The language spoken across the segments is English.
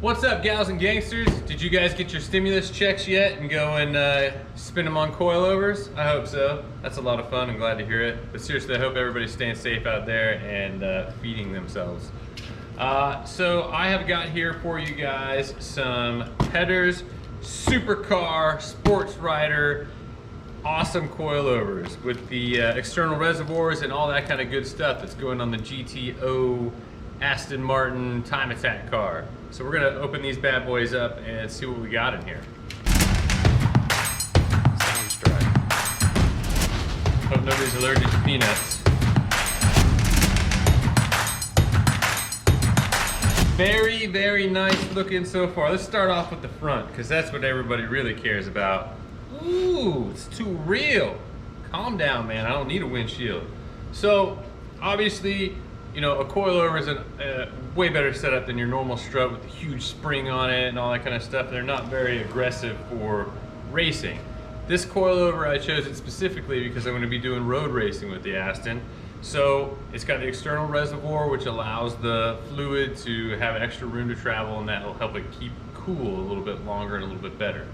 What's up, gals and gangsters? Did you guys get your stimulus checks yet and go and spin them on coilovers? I hope so. That's a lot of fun. I'm glad to hear it. But seriously, I hope everybody's staying safe out there and feeding themselves. So I have got here for you guys some Pedders Supercar Sports Rider awesome coilovers with the external reservoirs and all that kind of good stuff that's going on the GTO Aston Martin Time Attack car. So we're gonna open these bad boys up and see what we got in here. Sounds dry. Hope nobody's allergic to peanuts. Very, very nice looking so far. Let's start off with the front, because that's what everybody really cares about. Ooh, it's too real. Calm down, man. I don't need a windshield. So, obviously, you know, a coilover is a way better setup than your normal strut with a huge spring on it and all that kind of stuff. They're not very aggressive for racing. This coilover, I chose it specifically because I'm going to be doing road racing with the Aston. So it's got the external reservoir, which allows the fluid to have extra room to travel, and that will help it keep cool a little bit longer and a little bit better.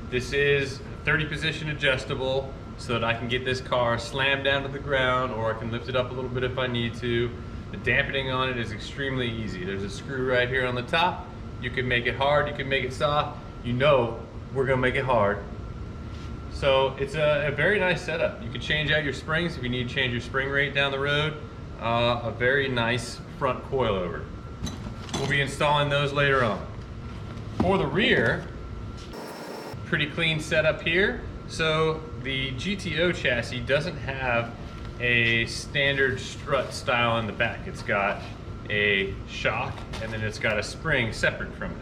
This is 30 position adjustable, so that I can get this car slammed down to the ground, or I can lift it up a little bit if I need to. The dampening on it is extremely easy. There's a screw right here on the top. You can make it hard, you can make it soft. You know we're gonna make it hard. So it's a very nice setup. You can change out your springs if you need to change your spring rate down the road. A very nice front coilover. We'll be installing those later on. For the rear, pretty clean setup here. So the GTO chassis doesn't have a standard strut style in the back. It's got a shock and then it's got a spring separate from it.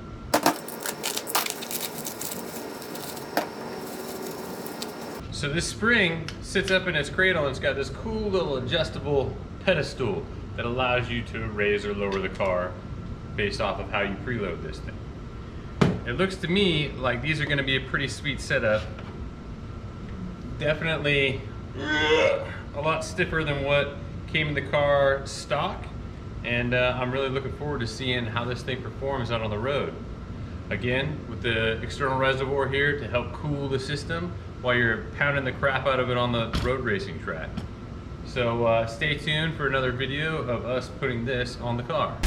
So this spring sits up in its cradle and it's got this cool little adjustable pedestal that allows you to raise or lower the car based off of how you preload this thing. It looks to me like these are going to be a pretty sweet setup. Definitely a lot stiffer than what came in the car stock, and I'm really looking forward to seeing how this thing performs out on the road. Again, with the external reservoir here to help cool the system while you're pounding the crap out of it on the road racing track. So stay tuned for another video of us putting this on the car.